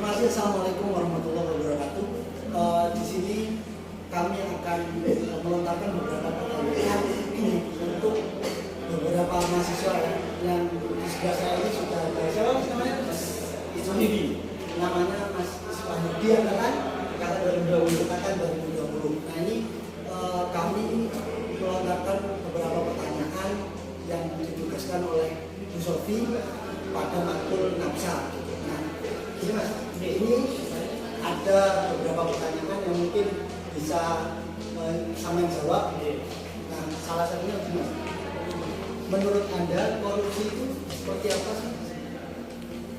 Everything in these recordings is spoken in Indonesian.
kasih. Assalamualaikum warahmatullahi wabarakatuh. Di sini kami akan melontarkan beberapa pertanyaan untuk beberapa mahasiswa yang di sebelah saya ini sudah ada. Siapa namanya? Mas Iswahidi. Namanya Mas Iswahidi angkatan 2020. Nah ini kami melontarkan beberapa pertanyaan yang ditugaskan oleh Bu Sofi pada matkul Nafsa. Nah, ini Mas, ini ada beberapa pertanyaan yang mungkin bisa sama yang jawab. Nah, salah satunya gimana? Menurut Anda korupsi itu seperti apa sih?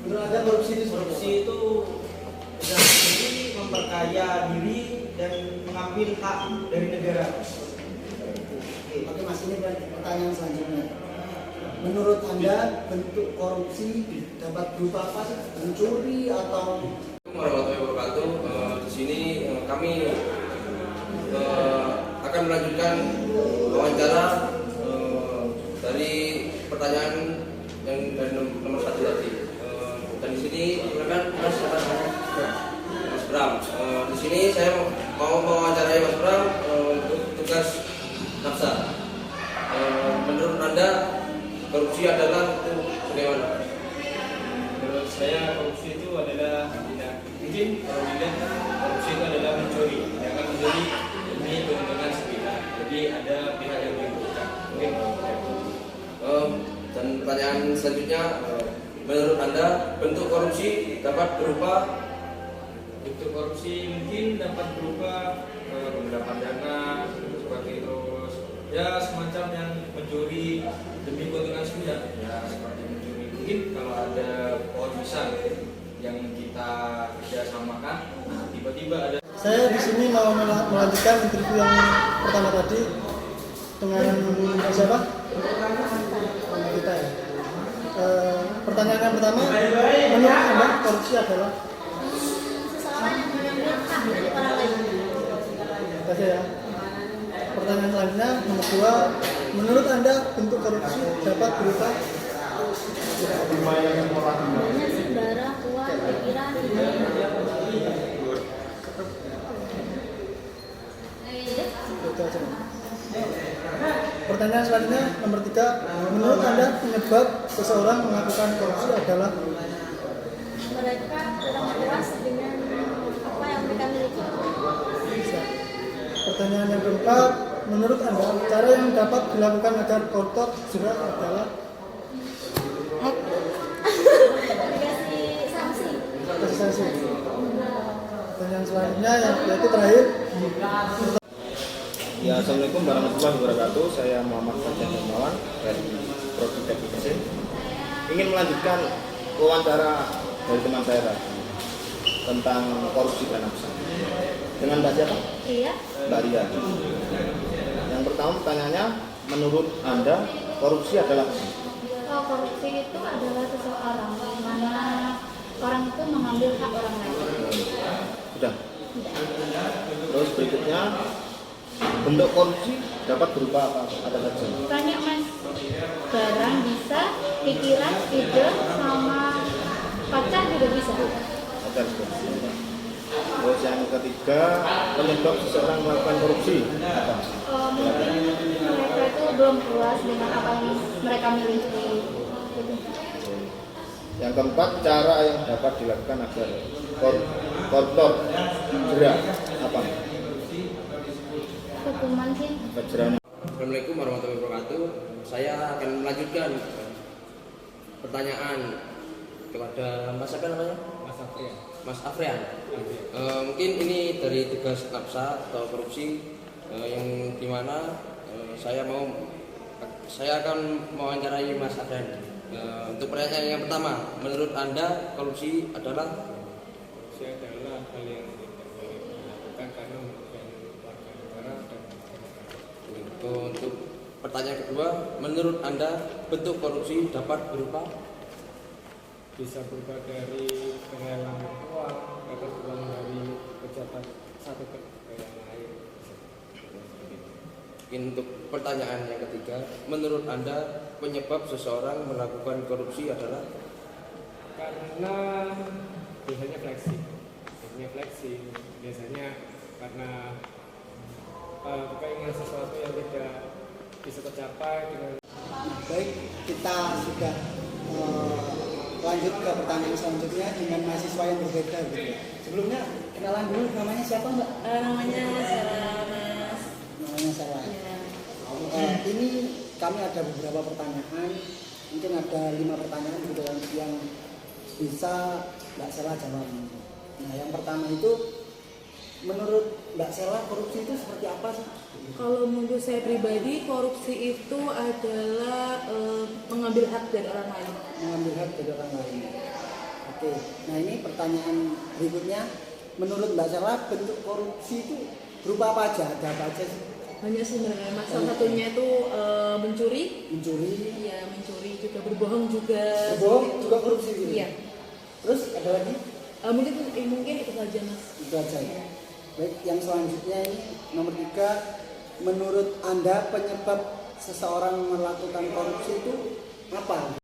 Menurut Anda korupsi itu jadi memperkaya diri dan mengambil hak dari negara. Oke Mas, ini pertanyaan selanjutnya. Menurut Anda bentuk korupsi dapat berupa apa sih? Mencuri atau? Warahmatullahi wabarakatuh. Di sini kami akan melanjutkan wawancara dari pertanyaan yang dari nomor 1 tadi. Dan di sini silakan Mas Bram. Di sini saya mau mewawancarai Mas Bram untuk tugas Nafsa. Menurut Anda korupsi adalah itu bagaimana? Menurut saya korupsi itu adalah mungkin kalau dilihat korupsi itu adalah mencuri, jangan mencuri demi keuntungan sepihak. Jadi ada pihak yang dirugikan. Mungkin dan pertanyaan selanjutnya, menurut Anda bentuk korupsi dapat berupa? bentuk korupsi mungkin dapat berupa penggelapan dana seperti terus ya semacam yang mencuri demi keuntungan sepihak, ya seperti mencuri. Mungkin kalau ada pohon pisang yang kita kerjasamakan, nah tiba-tiba ada. Saya di sini mau melanjutkan interview yang pertama tadi dengan siapa? Kita ya. Pertanyaan yang pertama, menurut Anda korupsi adalah? Seseorang yang mengambil hak dari orang lain. Terima kasih ya. Pertanyaan selanjutnya, nomor 2, menurut Anda bentuk korupsi dapat berupa? Banyak sih, darah, uang, pikiran, Itu aja. Pertanyaan selanjutnya, nomor 3, menurut Anda penyebab seseorang melakukan korupsi adalah? mereka kurang puas dengan apa yang mereka miliki. Pertanyaan yang keempat, menurut Anda cara yang dapat dilakukan agar koruptor jerak adalah? Dikasih sanksi. Sanksi. Pertanyaan selanjutnya yaitu terakhir. Ya, Assalamualaikum warahmatullahi wabarakatuh. Saya Muhammad Fajar Darmawan dari Prodi Teknik Mesin. Ingin melanjutkan wawancara dari teman saya tadi tentang korupsi dan nafsa. Dengan Mbak siapa? Iya. Mbak Ria. Yang pertama pertanyaannya, menurut Anda korupsi adalah apa? Korupsi itu adalah seseorang di mana orang itu mengambil hak orang lain. Sudah. Terus berikutnya, bentuk korupsi dapat berupa apa? Ada saja. Banyak Mas, barang bisa, pikiran, ide, sama pacar juga bisa. Ada juga. Terus yang ketiga, penyebab seseorang melakukan korupsi apa? Mungkin mereka itu belum puas dengan apa yang mereka miliki. Gitu. Yang keempat, cara yang dapat dilakukan agar koruptor jerak apa? Hukuman sih. Kejeraan. Assalamualaikum warahmatullahi wabarakatuh. Saya akan melanjutkan pertanyaan kepada Mas apa namanya? Mas Afrian. Mungkin ini dari tugas Nafsa atau korupsi yang dimana saya akan mewawancarai Mas Afrian. Untuk pertanyaan yang pertama, menurut Anda korupsi adalah? Hal yang dilakukan karena merugikan warga negara dan Untuk pertanyaan kedua, menurut Anda bentuk korupsi dapat berupa? bisa berupa dari penggalangan uang atau uang dari pejabat satu ke yang lain. Untuk pertanyaan yang ketiga, menurut Anda penyebab seseorang melakukan korupsi adalah? Karena biasanya fleksi. sih. Biasanya karena keinginan sesuatu yang tidak bisa tercapai dengan. Baik, kita sudah lanjut ke pertanyaan selanjutnya dengan mahasiswa yang berbeda gitu ya. Sebelumnya kenalan dulu, namanya siapa Mbak? Namanya Sarah, Mas. Namanya Sarah. Ya. Ini kami ada beberapa pertanyaan, mungkin ada 5 pertanyaan gitu yang bisa Mbak Sarah jawab. Nah, yang pertama itu, menurut Mbak Sarah korupsi itu seperti apa sih? Kalau menurut saya pribadi, korupsi itu adalah mengambil hak dari orang lain. Mengambil hak dari orang lain. Oke, nah ini pertanyaan berikutnya, menurut Mbak Sarah bentuk korupsi itu berupa apa aja? Ada apa aja sih? Banyak sebenarnya, Mas. Salah satunya itu mencuri. Mencuri, Iya, mencuri juga, berbohong juga. berbohong juga korupsi gitu. Iya. Terus ada lagi? Mungkin itu saja, Mas. Itu aja ya. Baik, yang selanjutnya ini nomor 3, menurut Anda penyebab seseorang melakukan korupsi itu apa?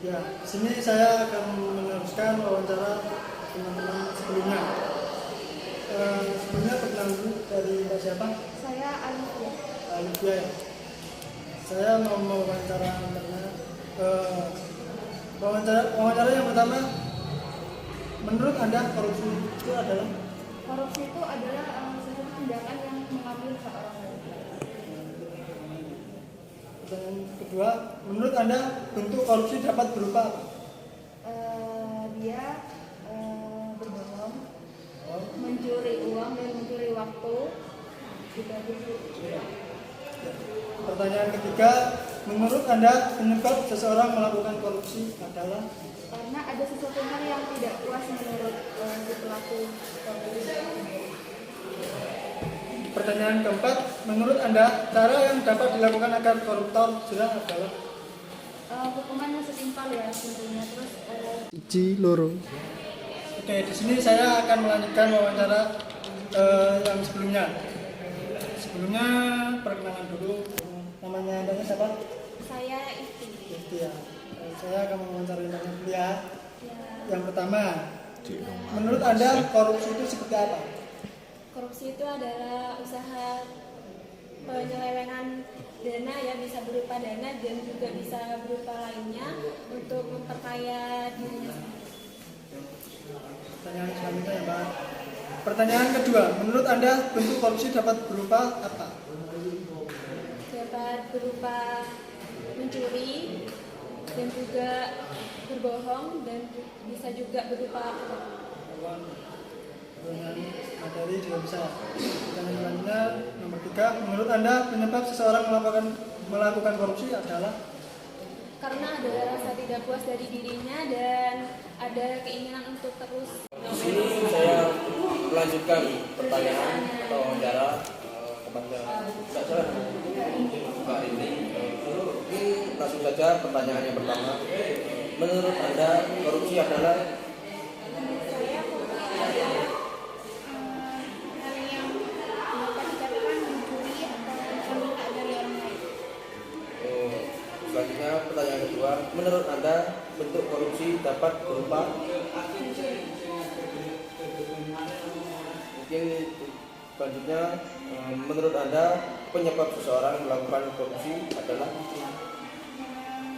Ya, di sini saya akan meneruskan wawancara teman-teman sebelumnya. Sebelumnya perkenalan dulu dari Mbak siapa? Saya Alifia. Alifia ya. Saya mau mewawancara karena wawancara yang pertama, menurut Anda korupsi itu adalah? Korupsi itu adalah suatu tindakan yang mengambil hak orang lain. Pertanyaan kedua, menurut Anda bentuk korupsi dapat berupa apa? Dia berbohong, mencuri uang dan mencuri waktu. Juga gitu. Pertanyaan ketiga, menurut Anda penyebab seseorang melakukan korupsi adalah? Karena ada sesuatu hal yang tidak puas menurut si pelaku korupsi. Pertanyaan keempat, menurut Anda cara yang dapat dilakukan agar koruptor jerah adalah? Hukuman yang setimpal ya tentunya. Terus Oke, di sini saya akan melanjutkan wawancara yang sebelumnya. Sebelumnya perkenalan dulu, namanya Anda siapa? saya itu Ya. Saya akan mewawancarai Anda kuliah. ya, Yang pertama, menurut Anda korupsi itu seperti apa? Korupsi itu adalah usaha penyelewengan dana ya, bisa berupa dana dan juga bisa berupa lainnya untuk memperkaya dirinya sendiri. Pertanyaan selanjutnya ya Mbak. Pertanyaan kedua, menurut Anda bentuk korupsi dapat berupa apa? Dapat berupa mencuri dan juga berbohong dan bisa juga berupa Pertanyaan materi juga bisa. Pertanyaan selanjutnya nomor 3, menurut Anda penyebab seseorang melakukan korupsi adalah? karena ada rasa tidak puas dari dirinya dan ada keinginan untuk terus. Di sini saya melanjutkan pertanyaan atau wawancara kepada Mbak Sarah. Mbak ini langsung saja pertanyaan yang pertama. Menurut Anda korupsi adalah? saya korupsi adalah hal yang dapat dikatakan mencuri atau mengambil hak dari orang lain. Selanjutnya pertanyaan kedua, menurut Anda bentuk korupsi dapat berupa? Mungkin selanjutnya, menurut Anda penyebab seseorang melakukan korupsi adalah?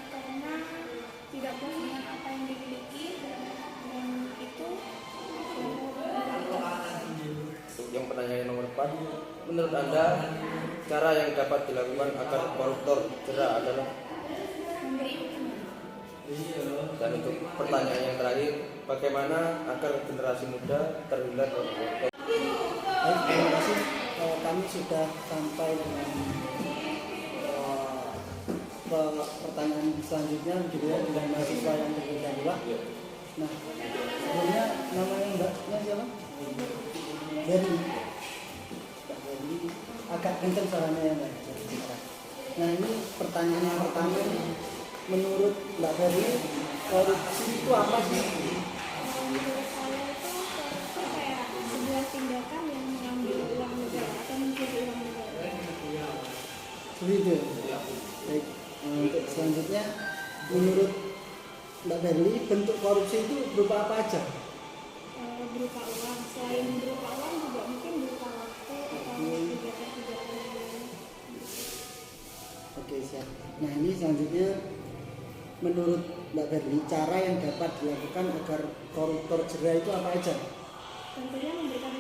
Karena tidak puas dengan apa yang dimiliki dan itu Untuk yang pertanyaan nomor 4, menurut Anda cara yang dapat dilakukan agar koruptor jerah adalah? memberi hukuman. Dan untuk pertanyaan yang terakhir, bagaimana agar generasi muda terhindar dari koruptor? Baik, terima kasih. Kami sudah sampai dengan pertanyaan selanjutnya gitu ya, dengan mahasiswa yang berbeda pula. Nah, sebelumnya namanya Mbaknya siapa? Berli. Mbak Berli. Agak kenceng suaranya ya Mbak. Nah, ini pertanyaan yang pertama nih. Menurut Mbak Berli, korupsi itu apa sih? Menurut saya itu korupsi kayak sebuah tindakan yang mengambil uang negara atau mencuri uang negara. Begitu. Baik. Untuk selanjutnya, menurut Mbak Berli, bentuk korupsi itu berupa apa aja? berupa uang. Selain berupa uang juga mungkin berupa waktu atau kegiatan-kegiatan yang lain. Oke, siap. Nah, ini selanjutnya menurut Mbak Berli, cara yang dapat dilakukan agar koruptor jera itu apa aja? Tentunya memberikan